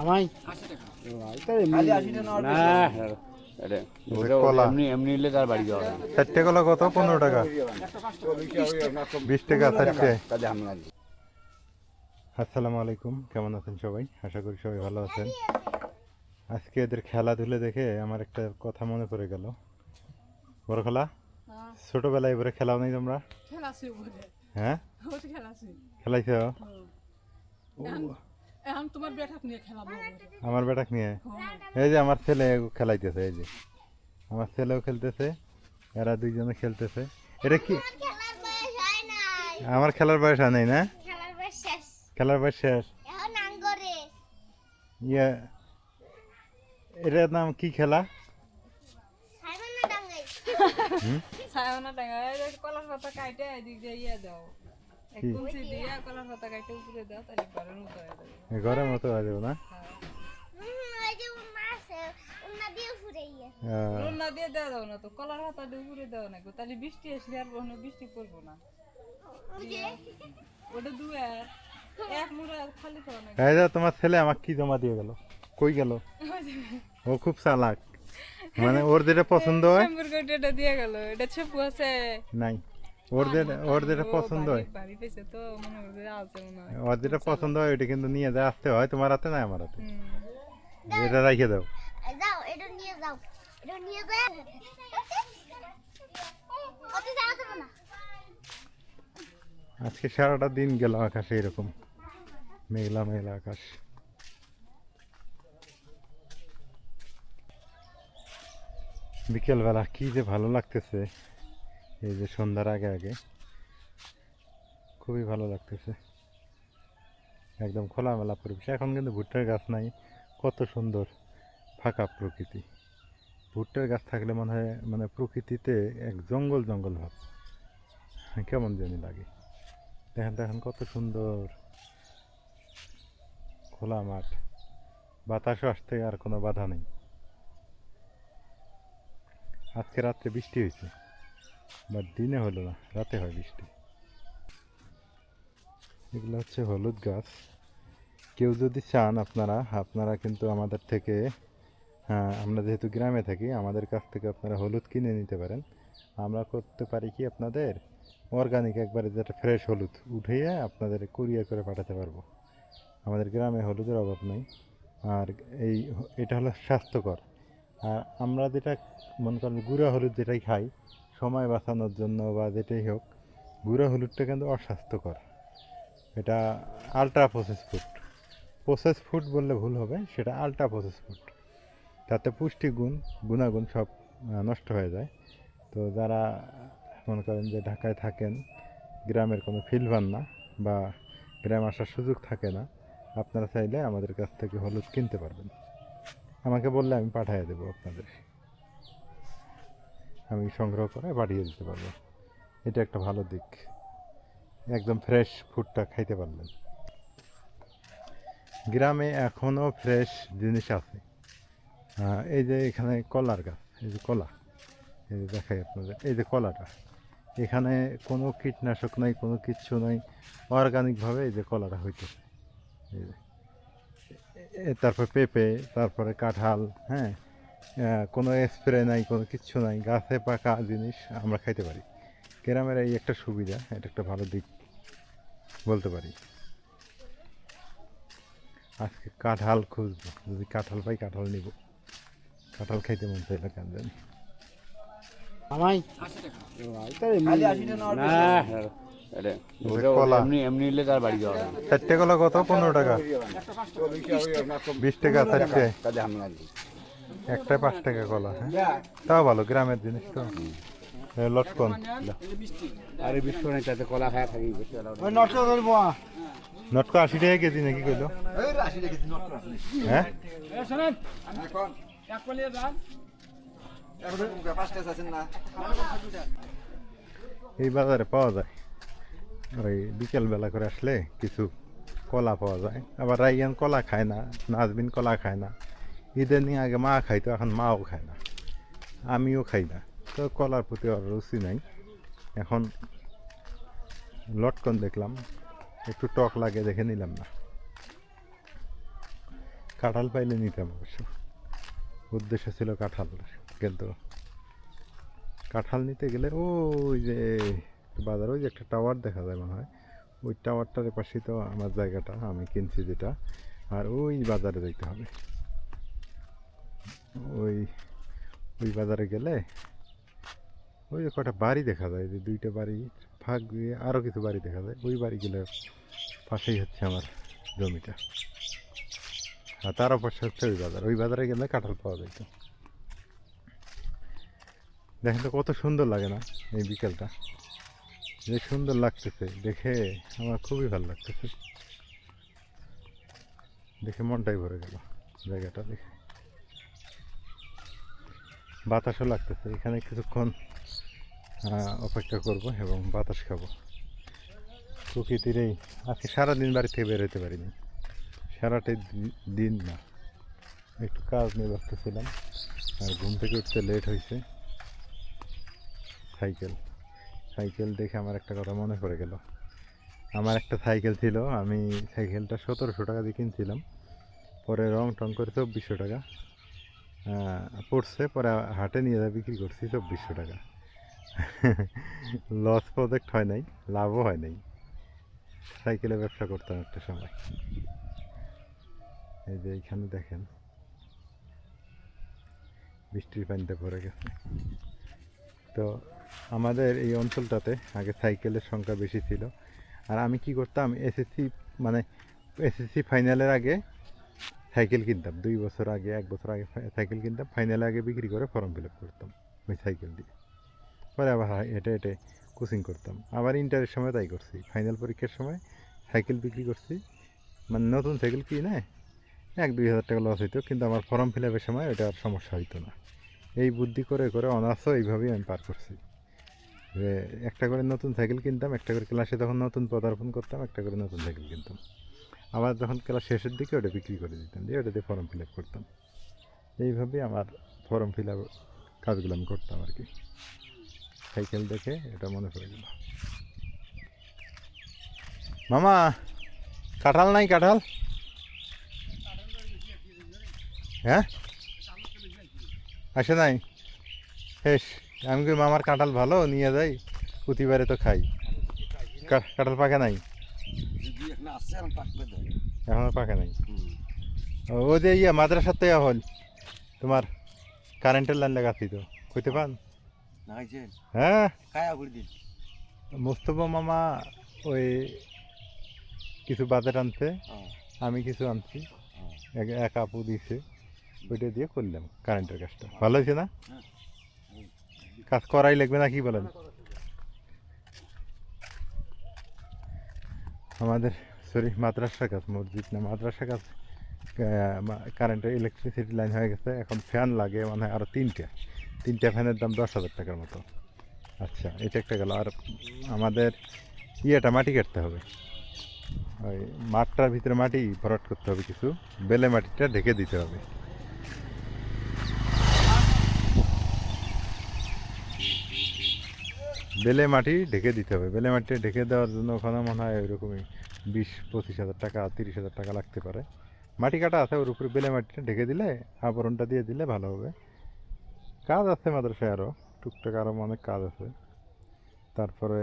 আমাই এমনি নিলে তার বাড়ি যাওয়া চারটে কলা কত? 15 টাকা, 20 টাকা চারটে। আসসালামু আলাইকুম, কেমন আছেন সবাই? আশা করি সবাই ভালো আছেন। আজকে এদের খেলাধুলা দেখে আমার একটা কথা মনে পড়ে গেল। বড় খেলা, ছোটবেলায় এবারে খেলাও নাই তোমরা? হ্যাঁ, খেলাইছ? আমার বেটাক নিয়ে এই যে আমার ছেলে খেলাইতেছে, এই যে আমার ছেলেও খেলতেছে, এরা দুইজনে খেলতেছে। এটা কি আমার খেলার বয়স হয় নাই না? খেলার বয়স শেষ। ইয়ে, এটার নাম কি খেলা? ঘরের মতো হয়ে যাবো না? বৃষ্টি আসলে আর বৃষ্টি পড়বো না। তোমার ছেলে আমাকে কি জমা দিয়ে গেল? কই গেল? ও খুব চালাক, মানে ওর যেটা পছন্দ হয় দিয়ে গেল। এটা ছপু আছে নাই, ওর যেটা পছন্দ হয়, ওর যেটা পছন্দ হয় ওইটা কিন্তু নিয়ে যায়, আসতে হয় তোমার হাতে না আমার হাতে। এটা রাখে দাও। আজকে সারাটা দিন গেল আকাশে এরকম মেঘলা মেঘলা আকাশ। বিকেলবেলা কি যে ভালো লাগতেছে, এই যে সন্ধ্যার আগে আগে খুবই ভালো লাগতেছে, একদম খোলামেলা পরিবেশ। এখন কিন্তু ভুট্টার গাছ নাই, কত সুন্দর ফাঁকা প্রকৃতি। ভুট্টার গাছ থাকলে মনে হয় মানে প্রকৃতিতে এক জঙ্গল জঙ্গল ভাব, কেমন জানি লাগে। দেখেন দেখেন কত সুন্দর খোলা মাঠ, বাতাসও আসতে আর কোনো বাধা নেই। আজকে রাত্রে বৃষ্টি হয়েছে, বাট দিনে হলো না, রাতে হয় বৃষ্টি। এগুলো হচ্ছে হলুদ গাছ। কেউ যদি চান আপনারা কিন্তু আমাদের থেকে, হ্যাঁ, আমরা যেহেতু গ্রামে থাকি, আমাদের কাছ থেকে আপনারা হলুদ কিনে নিতে পারেন। আমরা করতে পারি কি, আপনাদের অর্গানিক একবারে যেটা ফ্রেশ হলুদ উঠিয়ে আপনাদের কুরিয়ার করে পাঠাতে পারবো। আমাদের গ্রামে হলুদের অভাব নেই, আর এটা হলো স্বাস্থ্যকর। আর আমরা যেটা মনে করেন গুঁড়া হলুদ যেটাই খাই সময় বাঁচানোর জন্য বা যেটাই হোক, গুঁড়া হলুদটা কিন্তু অস্বাস্থ্যকর। এটা আলট্রা প্রসেস ফুড বললে ভুল হবে, সেটা আলট্রা প্রসেস ফুড। তাতে গুণাগুণ সব নষ্ট হয়ে যায়। তো যারা মনে করেন যে ঢাকায় থাকেন, গ্রামের কোনো ফিল পান না বা গ্রাম আসার সুযোগ থাকে না, আপনারা চাইলে আমাদের কাছ থেকে হলুদ কিনতে পারবেন। আমাকে বললে আমি পাঠিয়ে দেবো আপনাদের, আমি সংগ্রহ করে পাঠিয়ে দিতে পারবো। এটা একটা ভালো দিক, একদম ফ্রেশ ফুডটা খাইতে পারবেন। গ্রামে এখনও ফ্রেশ জিনিস আছে। এই যে এখানে কলার গাছ, এই যে কলা, এই যে দেখাই আপনাদের, এই যে কলাটা, এখানে কোনো কীটনাশক নাই, কোনো কিচ্ছু নাই, অর্গানিকভাবে এই যে কলাটা হইতেছে। এই যে তারপর পেঁপে, তারপরে কাঁঠাল, হ্যাঁ, কোনো স্প্রে নাই, কোনো কিচ্ছু নাই, গাছে পাকা জিনিস আমরা খাইতে পারি। গ্রামের এই একটা সুবিধা, এটা একটা ভালো দিক বলতে পারি। আজকে কাঁঠাল খুঁজবো, যদি কাঁঠাল পাই কাঁঠাল নিব, কাঁঠাল খাইতে মন চাইলে কেন জানি। আমাই এমনি নিলে তার বাড়ি যাওয়া চারটে কলা কত? 15 টাকা, 20 টাকা চারটে, একটা 5 টাকা কলা। হ্যাঁ, তাও ভালো, গ্রামের জিনিস তো। লটকন, আরে বিস্কুট নেই, তাতে কলা খায় থাকি। নটকো 80 টাকা কেজি নাকি কইলো? হ্যাঁ, এই বাজারে পাওয়া যায়, ওই বিকেল বেলা করে আসলে কিছু কলা পাওয়া যায়। আবার রাইয়ান কলা খায় না, নাজবিন কলা খায় না। ঈদের দিন আগে মা খাইতো, এখন মাও খায় না, আমিও খাই না। তো কলার প্রতি আর রুচি নাই। এখন লটকন দেখলাম, একটু টক লাগে দেখে নিলাম না। কাঁঠাল পাইলে নিতাম অবশ্য, উদ্দেশ্য ছিল কাঁঠাল, কিন্তু কাঁঠাল নিতে গেলে ওই যে বাজার, ওই যে একটা টাওয়ার দেখা যায় মনে হয়, ওই টাওয়ারটার পাশেই তো আমার জায়গাটা, আমি কিনছি যেটা, আর ওই বাজারে যাইতে হবে। ওই ওই বাজারে গেলে ওই যে কটা বাড়ি দেখা যায়, যে দুইটা বাড়ি ভাগ দিয়ে আরও কিছু বাড়ি দেখা যায়, ওই বাড়িগুলো পাশেই হচ্ছে আমার জমিটা, আর তারও পাশে হচ্ছে ওই বাজার। ওই বাজারে গেলে কাঁঠাল পাওয়া যেত। দেখেন তো কত সুন্দর লাগে না এই বিকেলটা, যে সুন্দর লাগতেছে দেখে, আমার খুবই ভালো লাগতেছে, দেখে মনটাই ভরে গেল জায়গাটা দেখে। বাতাসও লাগতেছে, এখানে কিছুক্ষণ অপেক্ষা করব এবং বাতাস খাবো প্রকৃতির। এই আজকে সারাদিন বাড়ি থেকে বের হতে পারিনি, সারাটাই দিন না, একটু কাজ নিয়ে ব্যস্ত ছিলাম, আর ঘুম থেকে উঠতে লেট হয়েছে। সাইকেল দেখে আমার একটা কথা মনে পড়ে গেল। আমার একটা সাইকেল ছিল, আমি সাইকেলটা 1700 টাকা দিয়ে কিনছিলাম, পরে রং টং করে 2400 টাকা পড়ছে, পরে হাটে নিয়ে যা বিক্রি করছি 2400 টাকা। লস প্রজেক্ট হয় নাই, লাভও হয় নাই। সাইকেলে ব্যবসা করতাম একটা সময়। এই যে এইখানে দেখেন বৃষ্টির পানিতে ভরে গেছে। তো আমাদের এই অঞ্চলটাতে আগে সাইকেলের সংখ্যা বেশি ছিল, আর আমি কি করতাম, এসএসসি ফাইনালের আগে সাইকেল কিনতাম, 2 বছর আগে 1 বছর আগে সাইকেল কিনতাম, ফাইনালে আগে বিক্রি করে ফর্ম ফিল আপ করতাম ওই সাইকেল দিয়ে, পরে আবার হেঁটে হেঁটে কোচিং করতাম। আবার ইন্টারের সময় তাই করছি, ফাইনাল পরীক্ষার সময় সাইকেল বিক্রি করছি, মানে নতুন সাইকেল কিনে 1-2 হাজার টাকা লস হইতো, কিন্তু আমার ফর্ম ফিল আপের সময় ওটা আর সমস্যা হইতো না। এই বুদ্ধি করে করে অনার্সও এইভাবেই আমি পার করছি, যে একটা করে নতুন সাইকেল কিনতাম, একটা করে ক্লাসে তখন নতুন পদার্পণ করতাম, একটা করে নতুন সাইকেল কিনতাম, আবার যখন ক্লাস শেষের দিকে ওটা বিক্রি করে দিতাম, দিয়ে ওটাতে ফর্ম ফিল আপ করতাম। এইভাবেই আমার ফর্ম ফিল আপ কাজগুলো আমি করতাম আর কি। সাইকেল দেখে এটা মনে পড়ে গেল। মামা কাঁঠাল নাই? কাঁঠাল হ্যাঁ আসে নাই? হেস, আমি কি মামার কাঁঠাল ভালো, নিয়ে যাই, প্রতিবারে তো খাই। কাঁঠাল পাকে নাই এখনো, পাকে নাই। ও যে মাদ্রাসার তো হল তোমার কারেন্টের লাইন লাগাচ্ছি তো, কইতে পান? হ্যাঁ, মোস্তফা মামা ওই কিছু বাজার আনছে, আমি কিছু আনছি, এক আপু দিছে, ওইটা দিয়ে করলাম কারেন্টের কাজটা। ভালো হয়েছে না? কাজ করাই লাগবে না, কি বলেন? আমাদের মাদ্রাসার কাজ, মসজিদ না মাদ্রাসার কাজ, কারেন্টের ইলেকট্রিসিটি লাইন হয়ে গেছে, এখন ফ্যান লাগে মানে আরও 3টে ফ্যানের দাম 10,000 টাকার মতো। আচ্ছা, এটা একটা গেল। আর আমাদের মাটি কাটতে হবে, ওই মাঠটার ভিতরে মাটি ভরাট করতে হবে, কিছু বেলে মাটিটা ঢেকে দিতে হবে। বেলে মাটি ঢেকে দিতে হবে, বেলে মাটিটা ঢেকে দেওয়ার জন্য ওখানে মনে হয় ওইরকমই 20-25 হাজার টাকা, 30 হাজার টাকা লাগতে পারে। মাটি কাটা আছে, ওর উপরে বেলে মাটিটা ঢেকে দিলে, আবরণটা দিয়ে দিলে ভালো হবে। কাজ আছে মাদ্রাসায়, আরও টুকটাক আরও অনেক কাজ আছে। তারপরে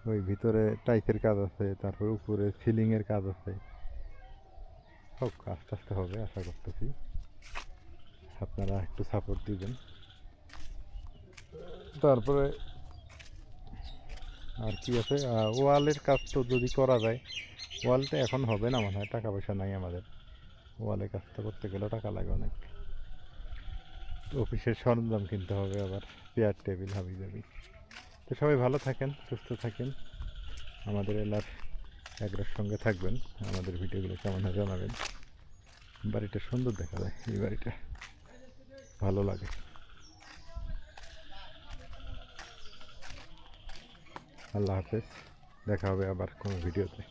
ওই ভিতরে টাইসের কাজ আছে, তারপরে উপরে সিলিংয়ের কাজ আছে, সব আস্তে আস্তে হবে আশা করতেছি, আপনারা একটু সাপোর্ট দিবেন। তারপরে আর কি আছে, ওয়ালের কাজ তো যদি করা যায়, ওয়ালটা এখন হবে না মনে হয়, টাকা পয়সা নাই আমাদের, ওয়ালের কাজটা করতে গেলে টাকা লাগে অনেক। অফিসের সরঞ্জাম কিনতে হবে, আবার চেয়ার টেবিল হাবি যাবি। তো সবাই ভালো থাকেন, সুস্থ থাকেন, আমাদের এলার একরার সঙ্গে থাকবেন, আমাদের ভিডিওগুলো কেমন হয় জানাবেন। বাড়িটা সুন্দর দেখা যায়, এই বাড়িটা ভালো লাগে। আল্লাহ হাফেজ, দেখা হবে আবার কোনো ভিডিওতে।